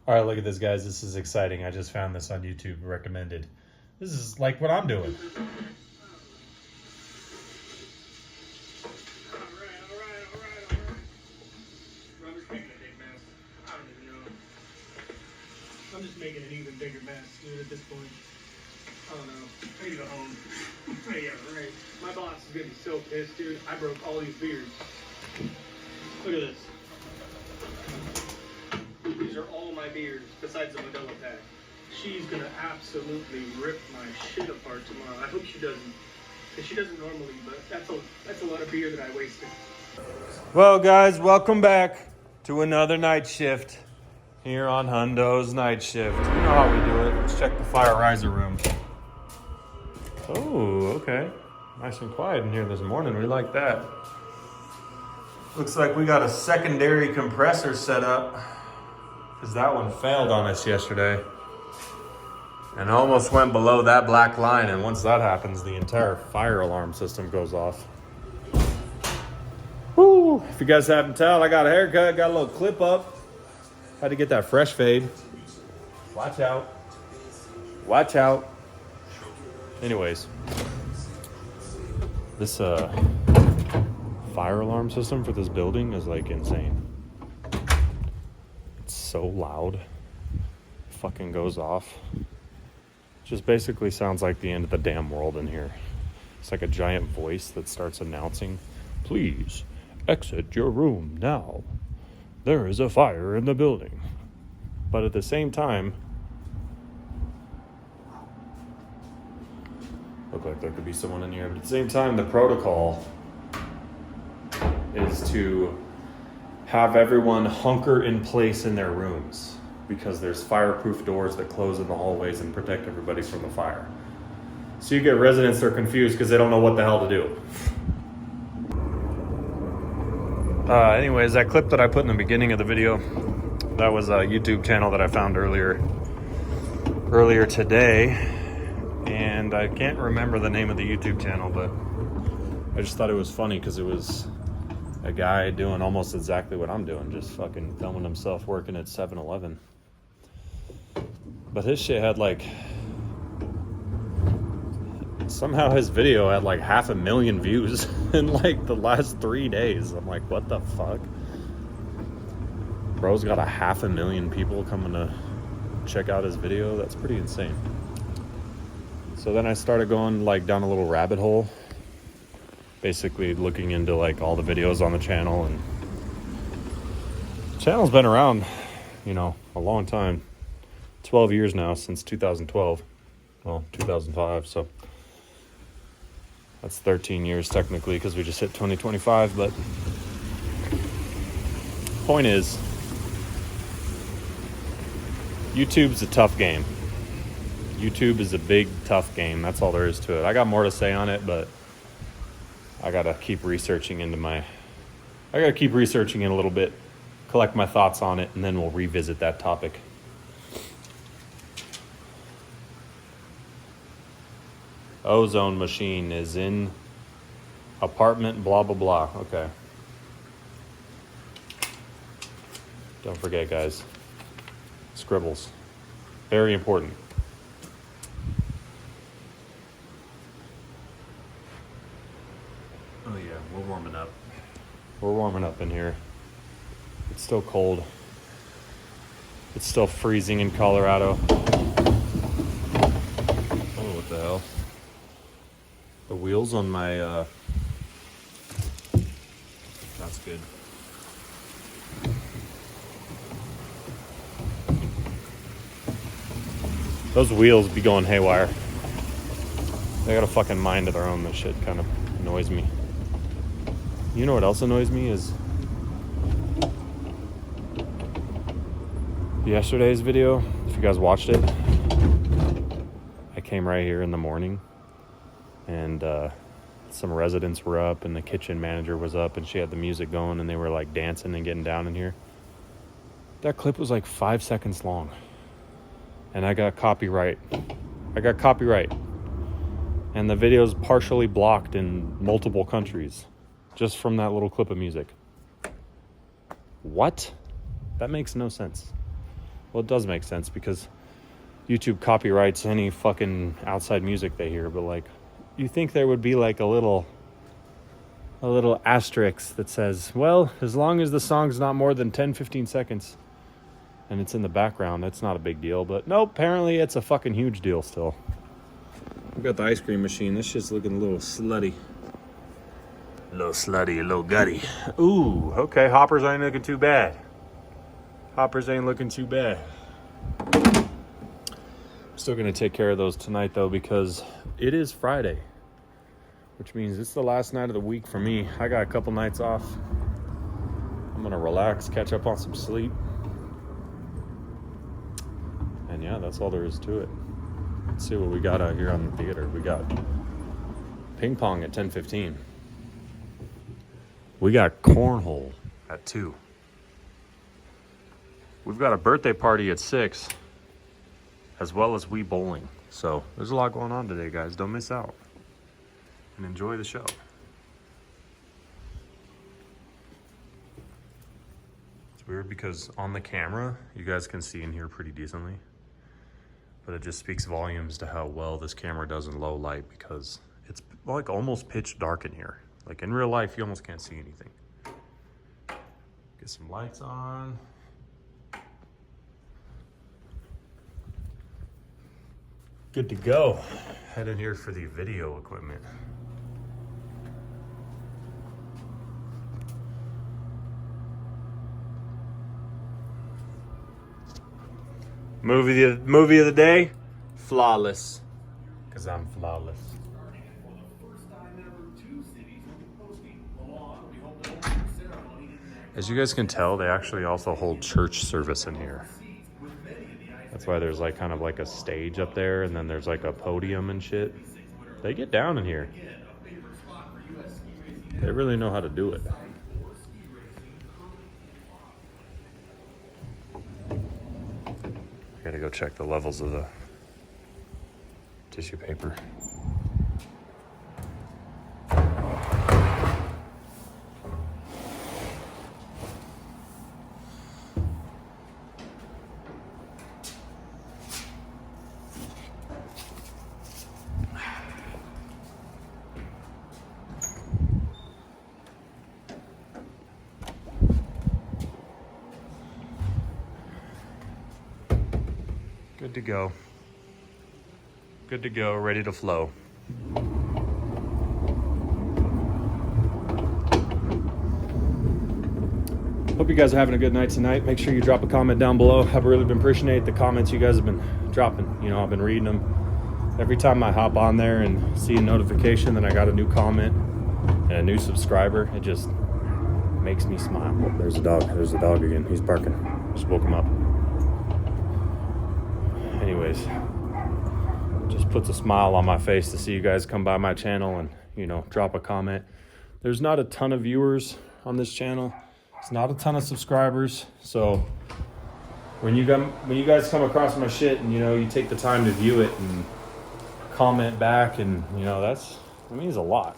All right, look at this, guys. This is exciting. I just found this on YouTube, recommended. This is like what I'm doing. I'm just making an even bigger mess, dude, at this point. I don't know. I need to go home. Yeah, right. My boss is gonna be so pissed, dude. I broke all these beers. Look at this. These are all my beers, besides the Modelo pack. She's gonna absolutely rip my shit apart tomorrow. I hope she doesn't. Because she doesn't normally, but that's a lot of beer that I wasted. Well, guys, welcome back to another night shift here on Hundo's Night Shift. You know how we do it. Let's check the fire riser room. Oh, okay. Nice and quiet in here this morning. We like that. Looks like we got a secondary compressor set up because that one failed on us yesterday and almost went below that black line. And once that happens, the entire fire alarm system goes off. Woo! If you guys haven't tell, I got a haircut, got a little clip up. Had to get that fresh fade. Watch out. Watch out. Anyways, this fire alarm system for this building is like insane. It's so loud. It fucking goes off. Just basically sounds like the end of the damn world in here. It's like a giant voice that starts announcing, "Please exit your room now. There is a fire in the building." But at the same time, look like there could be someone in here. But at the same time, the protocol is to have everyone hunker in place in their rooms because there's fireproof doors that close in the hallways and protect everybody from the fire. So you get residents that are confused because they don't know what the hell to do. Anyways, that clip that I put in the beginning of the video, that was a YouTube channel that I found earlier today, and I can't remember the name of the YouTube channel, but I just thought it was funny because it was a guy doing almost exactly what I'm doing, just fucking filming himself working at 7-Eleven. But his shit had like, somehow his video had like 500,000 views in like the last 3 days. I'm like, what the fuck? Bro's got 500,000 people coming to check out his video. That's pretty insane. So then I started going like down a little rabbit hole, basically looking into like all the videos on the channel. And the channel's been around, you know, a long time. 12 years now, since 2012. Well, 2005, so that's 13 years technically because we just hit 2025. But point is, YouTube's a tough game. YouTube is a big, tough game. That's all there is to it. I got more to say on it, but I gotta keep researching it a little bit, collect my thoughts on it, and then we'll revisit that topic. Ozone machine is in apartment blah blah blah. Okay. Don't forget, guys. Scribbles. Very important. Oh yeah, we're warming up. We're warming up in here. It's still cold. It's still freezing in Colorado. Oh, what the hell? The wheels on my, that's good. Those wheels be going haywire. They got a fucking mind of their own. This shit kind of annoys me. You know what else annoys me is yesterday's video. If you guys watched it, I came right here in the morning and some residents were up and the kitchen manager was up and she had the music going and they were like dancing and getting down in here. That clip was like 5 seconds long and I got copyright. And the video's partially blocked in multiple countries just from that little clip of music. What? That makes no sense. Well, it does make sense because YouTube copyrights any fucking outside music they hear, but like, you think there would be like a little asterisk that says, well, as long as the song's not more than 10-15 seconds and it's in the background, that's not a big deal. But nope, apparently it's a fucking huge deal still. We've got the ice cream machine. This shit's looking a little slutty. A little slutty, a little gutty. Ooh, okay, hoppers ain't looking too bad. Hoppers ain't looking too bad. Still gonna take care of those tonight though, because it is Friday, which means it's the last night of the week for me. I got a couple nights off. I'm gonna relax, catch up on some sleep. And yeah, that's all there is to it. Let's see what we got out here on the theater. We got ping pong at 10:15. We got cornhole at 2. We've got a birthday party at 6, as well as Wii Bowling. So there's a lot going on today, guys. Don't miss out. And enjoy the show. It's weird because on the camera, you guys can see in here pretty decently. But it just speaks volumes to how well this camera does in low light, because it's like almost pitch dark in here. Like in real life, you almost can't see anything. Get some lights on. Good to go. Head in here for the video equipment. Movie of the day, Flawless. Cause I'm flawless. As you guys can tell, they actually also hold church service in here. That's why there's like kind of like a stage up there, and then there's like a podium and shit. They get down in here. They really know how to do it. I gotta go check the levels of the tissue paper. Good to go. Good to go, ready to flow. Hope you guys are having a good night tonight. Make sure you drop a comment down below. I've really been appreciating the comments you guys have been dropping. You know, I've been reading them. Every time I hop on there and see a notification that I got a new comment and a new subscriber, it just makes me smile. Oh, there's a dog. There's the dog again. He's barking. Just woke him up. Anyways, just puts a smile on my face to see you guys come by my channel and, you know, drop a comment. There's not a ton of viewers on this channel. It's not a ton of subscribers. So when you guys come across my shit and, you know, you take the time to view it and comment back, and, you know, that means a lot.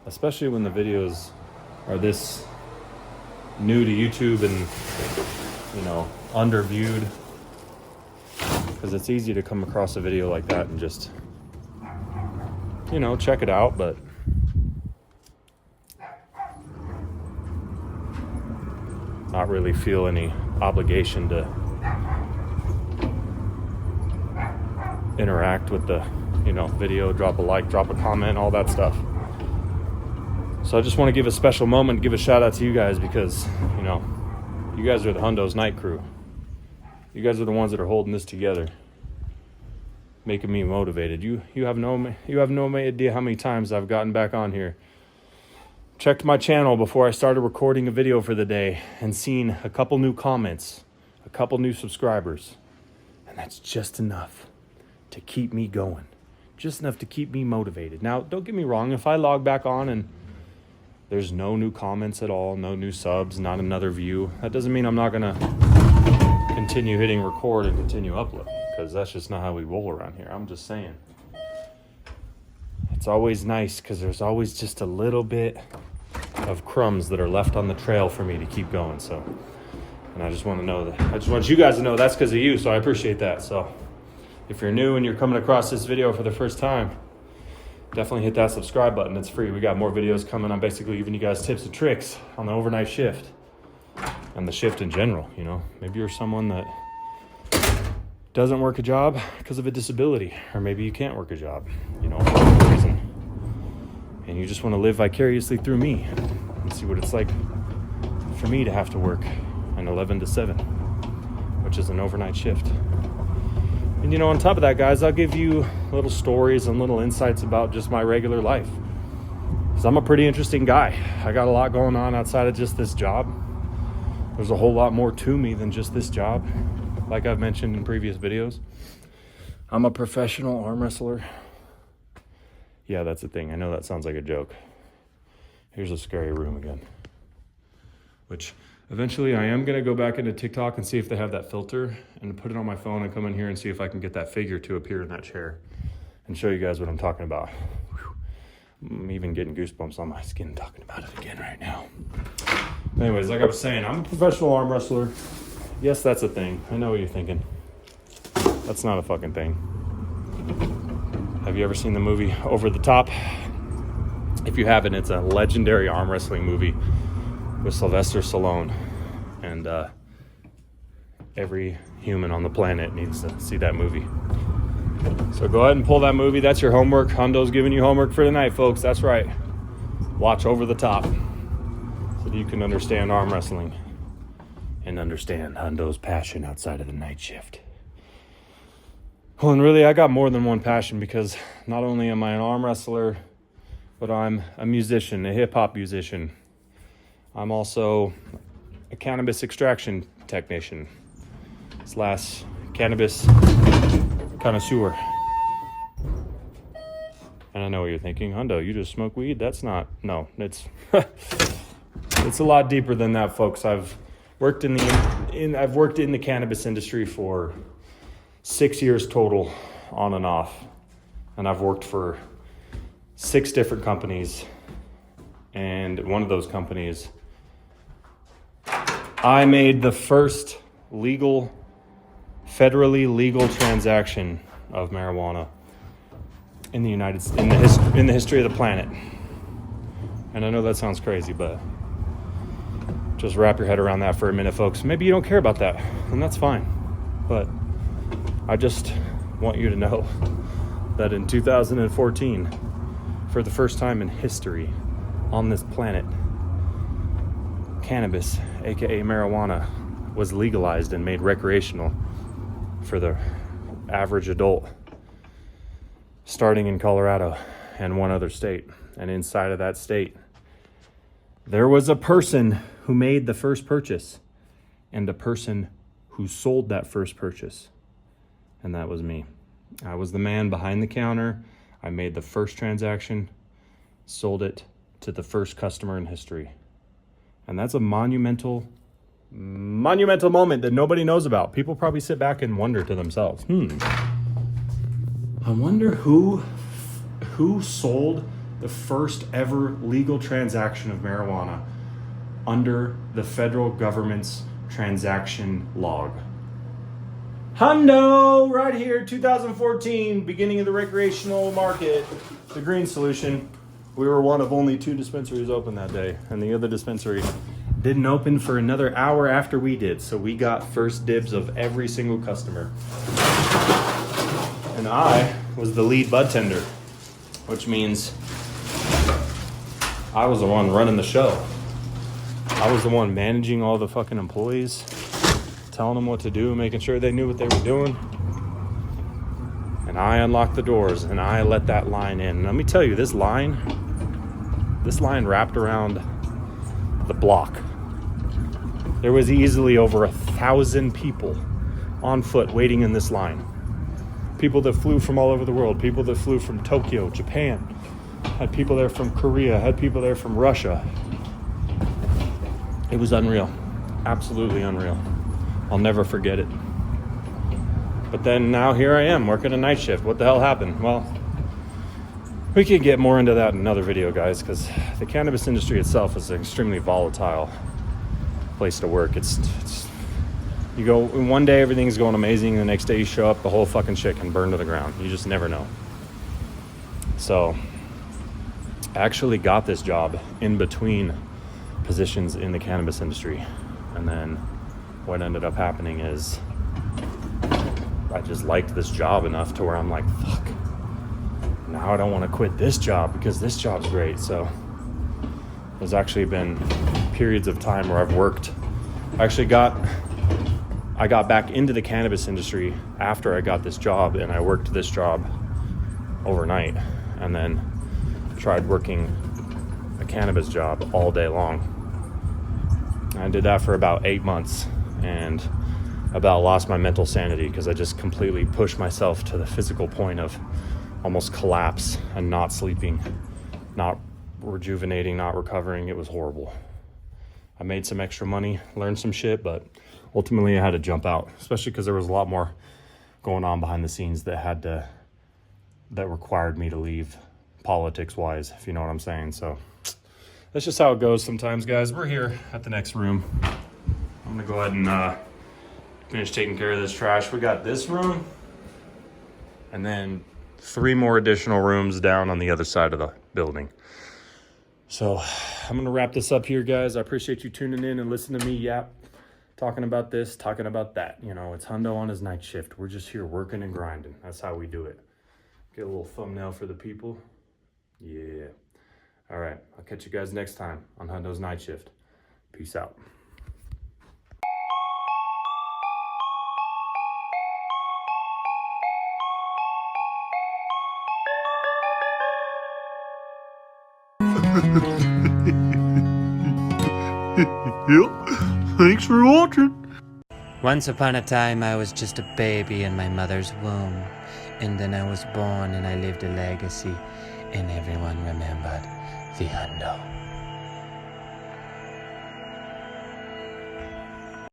Especially when the videos are this new to YouTube and, you know, underviewed. Because it's easy to come across a video like that and just, you know, check it out, but not really feel any obligation to interact with the, you know, video, drop a like, drop a comment, all that stuff. So I just want to give a special moment, give a shout out to you guys, because, you know, you guys are the Hundo's Night Crew. You guys are the ones that are holding this together, making me motivated. You have no idea how many times I've gotten back on here, checked my channel before I started recording a video for the day, and seen a couple new comments, a couple new subscribers, and that's just enough to keep me going, just enough to keep me motivated. Now, don't get me wrong, if I log back on and there's no new comments at all, no new subs, not another view, that doesn't mean I'm not gonna continue hitting record and continue upload, because that's just not how we roll around here. I'm just saying, it's always nice because there's always just a little bit of crumbs that are left on the trail for me to keep going. So And I just want to know that. I just want you guys to know that's because of you, so I appreciate that. So if you're new and you're coming across this video for the first time, definitely hit that subscribe button. It's free. We got more videos coming. I'm basically giving you guys tips and tricks on the overnight shift and the shift in general. You know, maybe you're someone that doesn't work a job because of a disability, or maybe you can't work a job, you know, for whatever reason. And you just want to live vicariously through me and see what it's like for me to have to work an 11 to 7, which is an overnight shift. And you know, on top of that, guys, I'll give you little stories and little insights about just my regular life. Because I'm a pretty interesting guy. I got a lot going on outside of just this job. There's a whole lot more to me than just this job. Like I've mentioned in previous videos, I'm a professional arm wrestler. Yeah, that's the thing. I know that sounds like a joke. Here's a scary room again. Which eventually I am going to go back into TikTok and see if they have that filter and put it on my phone and come in here and see if I can get that figure to appear in that chair and show you guys what I'm talking about. Whew. I'm even getting goosebumps on my skin talking about it again right now. Anyways, like I was saying, I'm a professional arm wrestler. Yes, that's a thing. I know what you're thinking. That's not a fucking thing. Have you ever seen the movie Over the Top? If you haven't, it's a legendary arm wrestling movie with Sylvester Stallone. And every human on the planet needs to see that movie. So go ahead and pull that movie. That's your homework. Hondo's giving you homework for tonight, folks. That's right. Watch Over the Top so that you can understand arm wrestling and understand Hondo's passion outside of the night shift. Well, and really, I got more than one passion, because not only am I an arm wrestler, but I'm a musician, a hip-hop musician. I'm also a cannabis extraction technician / cannabis connoisseur. And I know what you're thinking, Hondo, you just smoke weed? That's not, no, it's it's a lot deeper than that, folks. I've worked in the cannabis industry for 6 years total, on and off. And I've worked for 6 different companies. And one of those companies, I made the first federally legal transaction of marijuana in the in the history of the planet. And I know that sounds crazy, but just wrap your head around that for a minute, folks. Maybe you don't care about that, and that's fine. But I just want you to know that in 2014, for the first time in history on this planet, cannabis, aka marijuana, was legalized and made recreational for the average adult, starting in Colorado and one other state. And inside of that state, there was a person who made the first purchase and a person who sold that first purchase. And that was me. I was the man behind the counter. I made the first transaction, sold it to the first customer in history. And that's a monumental moment that nobody knows about. People probably sit back and wonder to themselves, I wonder who sold the first ever legal transaction of marijuana under the federal government's transaction log. Hondo, right here, 2014, beginning of the recreational market, the Green Solution. We were one of only 2 dispensaries open that day, and the other dispensary didn't open for another hour after we did, so we got first dibs of every single customer. And I was the lead bud tender, which means I was the one running the show. I was the one managing all the fucking employees, telling them what to do, making sure they knew what they were doing. And I unlocked the doors and I let that line in. And let me tell you, this line wrapped around the block. There was easily over 1,000 people on foot waiting in this line. People that flew from all over the world, people that flew from Tokyo, Japan, had people there from Korea, had people there from Russia. It was unreal, absolutely unreal. I'll never forget it. But then now here I am working a night shift. What the hell happened? Well, we can get more into that in another video, guys, because the cannabis industry itself is an extremely volatile place to work. It's You go, and one day everything's going amazing, and the next day you show up, the whole fucking shit can burn to the ground. You just never know. So I actually got this job in between positions in the cannabis industry. And then what ended up happening is I just liked this job enough to where I'm like, fuck, now I don't want to quit this job because this job's great. So there's actually been periods of time where I've worked. I got back into the cannabis industry after I got this job, and I worked this job overnight and then tried working a cannabis job all day long. I did that for about 8 months and about lost my mental sanity because I just completely pushed myself to the physical point of almost collapse and not sleeping, not rejuvenating, not recovering. It was horrible. I made some extra money, learned some shit, but ultimately I had to jump out, especially because there was a lot more going on behind the scenes that required me to leave, politics-wise, if you know what I'm saying. So that's just how it goes sometimes, guys. We're here at the next room. I'm gonna go ahead and finish taking care of this trash. We got this room and then 3 more additional rooms down on the other side of the building. So I'm gonna wrap this up here, guys. I appreciate you tuning in and listening to me yap, talking about this, talking about that. You know, it's Hundo on his night shift. We're just here working and grinding. That's how we do it. Get a little thumbnail for the people. Yeah. All right, I'll catch you guys next time on Hundo's Night Shift. Peace out. Yep. Thanks for watching. Once upon a time, I was just a baby in my mother's womb. And then I was born and I lived a legacy. And everyone remembered the Hundo.